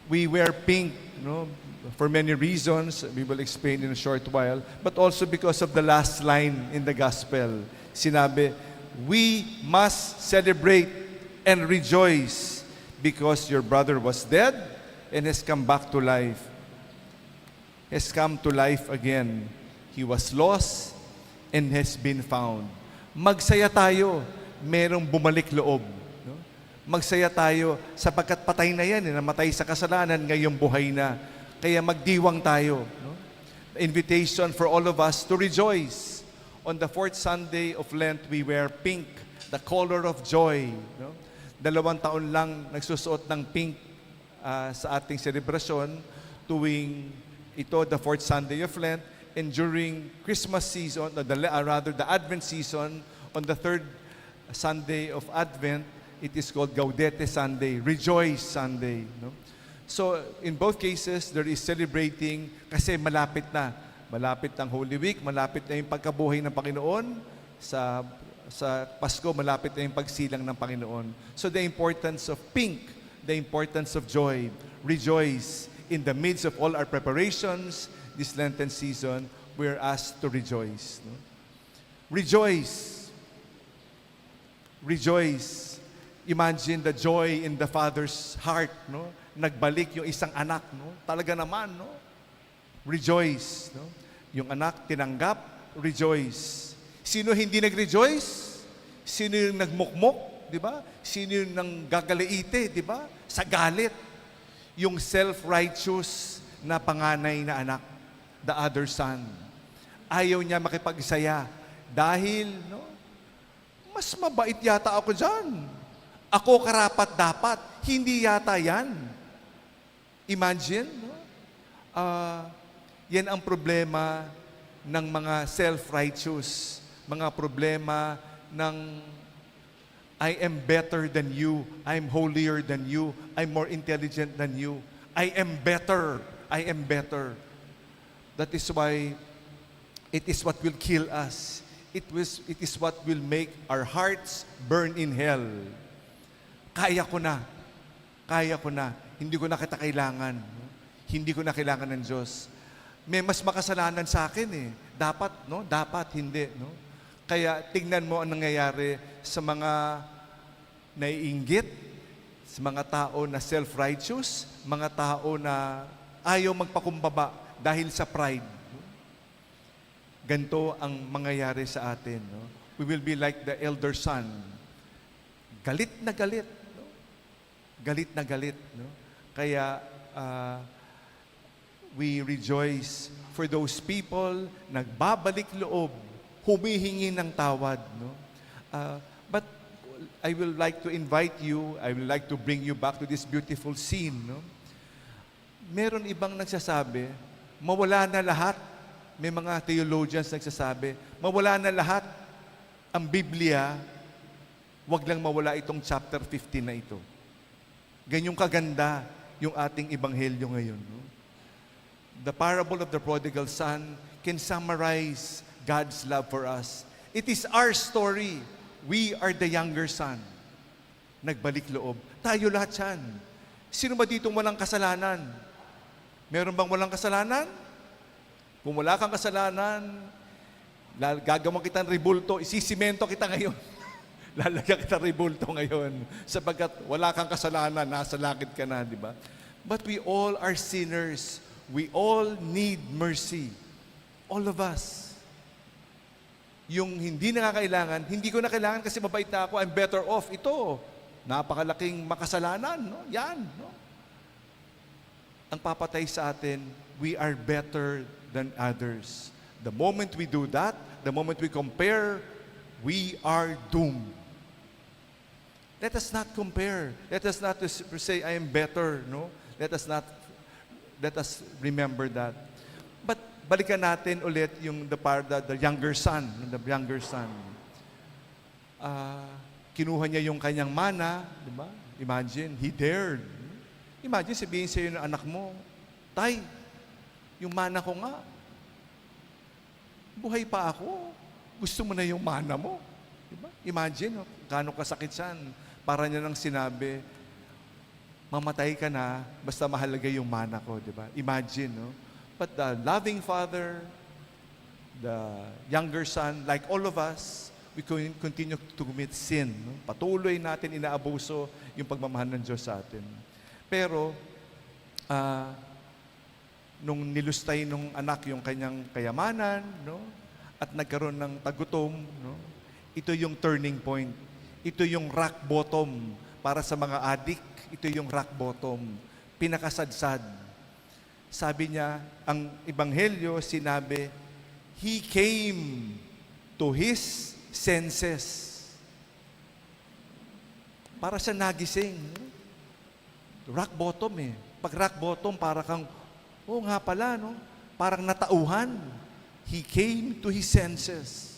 We wear pink, for many reasons. We will explain in a short while. But also because of the last line in the gospel. Sinabi, we must celebrate and rejoice because your brother was dead and has come back to life. Has come to life again. He was lost and has been found. Magsaya tayo, merong bumalik loob. No? Magsaya tayo sapagkat patay na yan, namatay sa kasalanan, ngayong buhay na. Kaya magdiwang tayo. No? Invitation for all of us to rejoice. On the fourth Sunday of Lent, we wear pink, the color of joy. No? 2 taon lang nagsusuot ng pink sa ating selebrasyon tuwing ito, the fourth Sunday of Lent. And during Christmas season, rather the Advent season, on the third Sunday of Advent, it is called Gaudete Sunday, Rejoice Sunday. No? So, in both cases, there is celebrating kasi malapit na. Malapit ang Holy Week, malapit na yung pagkabuhay ng Panginoon. Sa Pasko, malapit na yung pagsilang ng Panginoon. So, the importance of pink, the importance of joy, rejoice in the midst of all our preparations, this Lenten season, we're asked to rejoice. No? Rejoice. Rejoice. Imagine the joy in the Father's heart. No? Nagbalik yung isang anak. No? Talaga naman. No? Rejoice. No? Yung anak tinanggap, rejoice. Sino hindi nag-rejoice? Sino yung nagmukmok? Di ba? Sino yung nanggagaliite? Di ba? Sa galit. Yung self-righteous na panganay na anak. The other son. Ayaw niya makipagsaya dahil mas mabait yata ako dyan. Ako karapat dapat. Hindi yata yan. Imagine. Yan ang problema ng mga self-righteous. Mga problema ng I am better than you. I'm holier than you. I'm more intelligent than you. I am better. I am better. That is why it is what will kill us. It is what will make our hearts burn in hell. Kaya ko na. Kaya ko na. Hindi ko na kita kailangan. Hindi ko na kailangan ng Diyos. May mas makasalanan sa akin eh. Dapat, no? Dapat, hindi, no? Kaya tingnan mo ang nangyayari sa mga naiinggit, sa mga tao na self-righteous, mga tao na ayaw magpakumbaba dahil sa pride. Ganito ang mangyayari sa atin. No? We will be like the elder son. Galit na galit. No? Galit na galit. No? Kaya we rejoice for those people nagbabalik loob, humihingi ng tawad. No? But I will like to invite you, I will like to bring you back to this beautiful scene. No? Meron ibang nagsasabi, mawala na lahat. May mga theologians nagsasabi, mawala na lahat ang Biblia, wag lang mawala itong chapter 15 na ito. Ganyong kaganda yung ating ebanghelyo ngayon. No? The parable of the prodigal son can summarize God's love for us. It is our story. We are the younger son. Nagbalik loob. Tayo lahat yan. Sino ba ditong walang kasalanan? Meron bang walang kasalanan? Kung wala kang kasalanan, gagawin kita ng ribulto, isisimento kita ngayon. Lalagyan kita ng ribulto ngayon. Sapagkat wala kang kasalanan, nasa langit ka na, di ba? But we all are sinners. We all need mercy. All of us. Yung hindi nakakailangan, hindi ko na kailangan kasi mabait na ako, I'm better off. Ito, napakalaking makasalanan. No? Yan. No? Ang papatay sa atin, we are better than others. The moment we do that, the moment we compare, we are doomed. Let us not compare. Let us not say, I am better. No? Let us remember that. But balikan natin ulit yung the younger son. The younger son. Kinuha niya yung kanyang mana. Di ba? Imagine, he dared. Imagine, sabihin sa'yo ng anak mo, Tay, yung mana ko nga, buhay pa ako. Gusto mo na yung mana mo. Diba? Imagine, gaano kasakit yan. Para niya nang sinabi, mamatay ka na, basta mahalaga yung mana ko, di ba? Imagine, no? But the loving Father, the younger son, like all of us, we continue to commit sin. No? Patuloy natin inaabuso yung pagmamahal ng Diyos sa atin. Pero, nung nilustay nung anak yung kanyang kayamanan, no? At nagkaroon ng tagutom, no? Ito yung turning point. Ito yung rock bottom para sa mga addict. Ito yung rock bottom. Pinakasadsad. Sabi niya, ang Ebanghelyo sinabi, He came to His senses. Para siya nagising. Rock bottom eh. Pag rock bottom, para kang, oh nga pala, no? Parang natauhan. He came to His senses.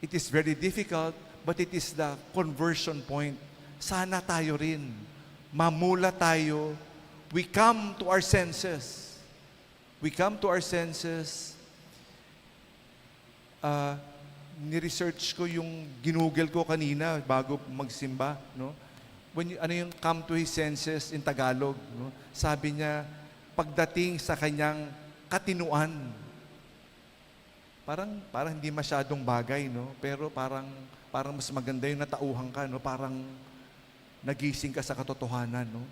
It is very difficult, but it is the conversion point. Sana tayo rin. Mamula tayo. We come to our senses. We come to our senses. Ni-research ko yung ginugel ko kanina bago magsimba, no? Ano yung come to his senses in Tagalog, no? Sabi niya, pagdating sa kanyang katinuan. Parang hindi masyadong bagay, no? Pero parang mas maganda yung natauhan ka, no? Parang nagising ka sa katotohanan, no?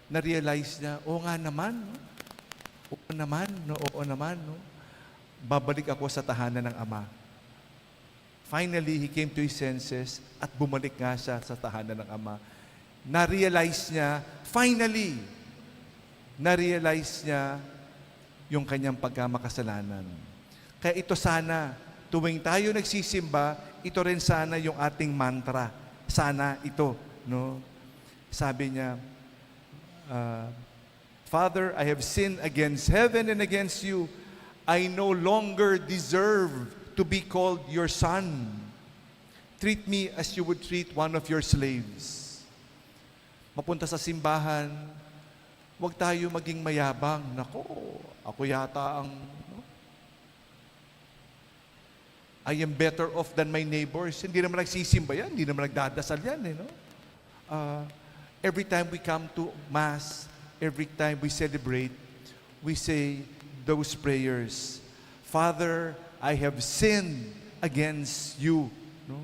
Na-realize niya, oo nga naman, no? Oo naman, no? Oo naman, no? Babalik ako sa tahanan ng Ama. Finally, he came to his senses at bumalik nga siya sa tahanan ng Ama. Na-realize niya, finally, na-realize niya yung kanyang pagkamakasalanan. Kaya ito sana, tuwing tayo nagsisimba, ito rin sana yung ating mantra. Sana ito, no? Sabi niya, Father, I have sinned against heaven and against you. I no longer deserve to be called your son. Treat me as you would treat one of your slaves. Mapunta sa simbahan, huwag tayo maging mayabang. Nako, ako yata ang... No? I am better off than my neighbors. Hindi naman nagsisimba yan. Hindi naman nagdadasal yan. Eh, no? Every time we come to Mass, every time we celebrate, we say those prayers. Father, I have sinned against you. No?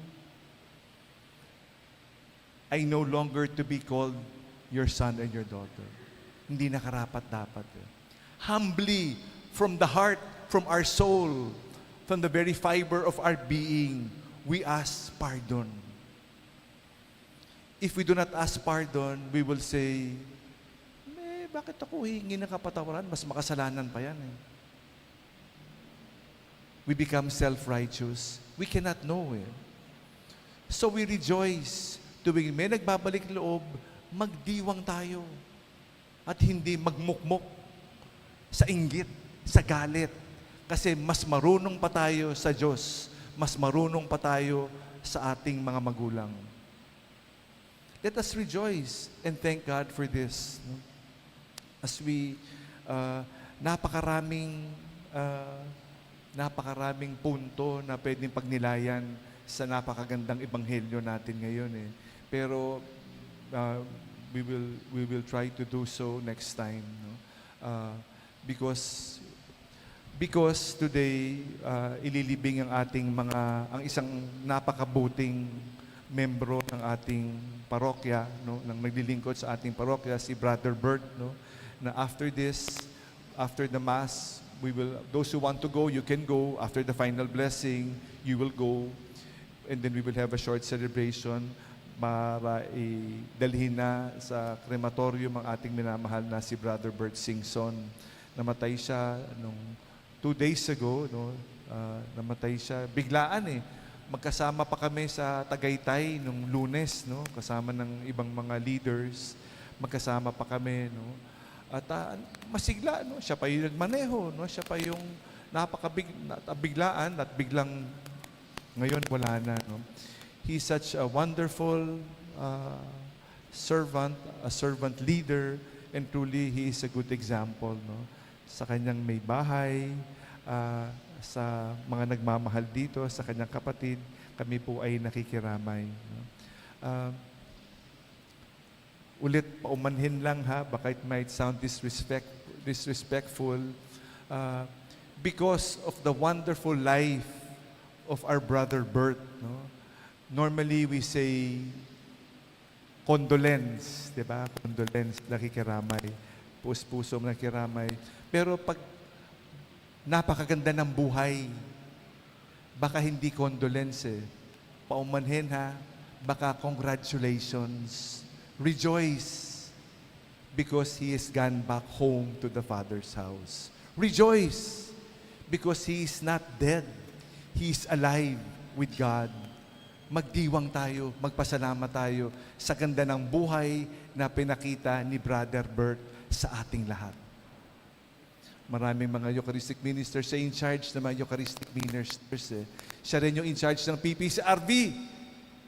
I no longer to be called your son and your daughter. Hindi nakarapat-dapat. Humbly, from the heart, from our soul, from the very fiber of our being, we ask pardon. If we do not ask pardon, we will say, bakit ako hihingi ng kapatawaran? Mas makasalanan pa yan eh. We become self-righteous. We cannot know eh. So we rejoice. Tuwing may nagbabalik loob, magdiwang tayo. At hindi magmukmok sa inggit, sa galit. Kasi mas marunong pa tayo sa Diyos. Mas marunong pa tayo sa ating mga magulang. Let us rejoice and thank God for this. No? As we, napakaraming punto na pwedeng pagnilayan sa napakagandang ebanghelyo natin ngayon eh. Pero we will try to do so next time, no? Because today ililibing ang isang napakabuting membro ng ating parokya, no, nang naglilingkod sa ating parokya, si Brother Bert, no, na after the Mass, those who want to go, you can go. After the final blessing, you will go. And then we will have a short celebration para idalhin na sa crematorium ang ating minamahal na si Brother Bert Singson. Namatay siya nung 2 days ago, no? Namatay siya. Biglaan eh. Magkasama pa kami sa Tagaytay nung Lunes, no? Kasama ng ibang mga leaders. Magkasama pa kami, no? At masigla, no? Siya pa yung nagmaneho, no? Siya pa yung napakabiglaan at biglang ngayon wala na, no? He's such a wonderful servant, a servant leader, and truly he is a good example, no? Sa kanyang may bahay, sa mga nagmamahal dito, sa kanyang kapatid, kami po ay nakikiramay, no? ulit paumanhin lang ha, baka it might sound disrespectful, because of the wonderful life of our brother Bert. No? Normally we say condolence, di ba? Condolence, nakikiramay. Puso nakikiramay. Pero pag napakaganda ng buhay, baka hindi condolence eh. Paumanhin ha, baka congratulations. Rejoice because he has gone back home to the Father's house. Rejoice because he is not dead. He is alive with God. Magdiwang tayo, magpasalamat tayo sa ganda ng buhay na pinakita ni Brother Bert sa ating lahat. Maraming mga Eucharistic ministers siya in charge ng mga Eucharistic ministers. Siya rin yung in charge ng PPCRV.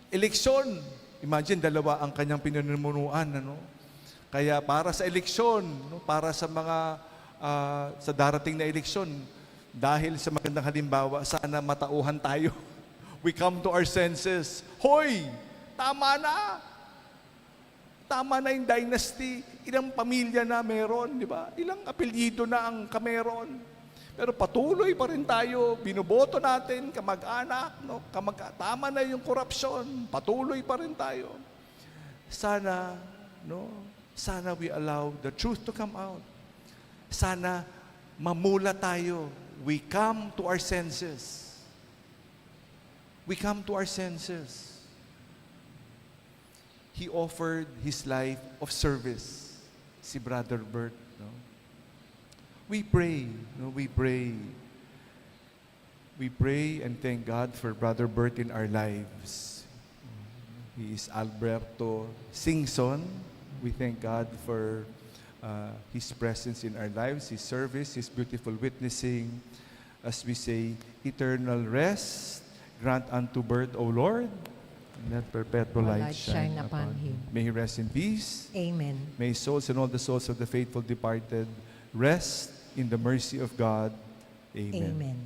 Eleksyon. Imagine, dalawa ang kanyang pinanumunuan. Ano? Kaya para sa eleksyon, no? Para sa mga sa darating na eleksyon, dahil sa magandang halimbawa, sana matauhan tayo. We come to our senses. Hoy! Tama na! Tama na yung dynasty. Ilang pamilya na meron, di ba? Ilang apelyido na ang kameron. Pero patuloy pa rin tayo. Binoboto natin, kamag-anak. No? Tama na yung korupsyon. Patuloy pa rin tayo. Sana, no? Sana we allow the truth to come out. Sana mamula tayo. We come to our senses. We come to our senses. He offered his life of service, si Brother Bert. No? We pray, no? We pray. We pray and thank God for Brother Bert in our lives. He is Alberto Singson. We thank God for his presence in our lives, his service, his beautiful witnessing. As we say, eternal rest grant unto Bert, O Lord, and let perpetual light shine upon him. May he rest in peace. Amen. May his souls and all the souls of the faithful departed rest in the mercy of God. Amen. Amen.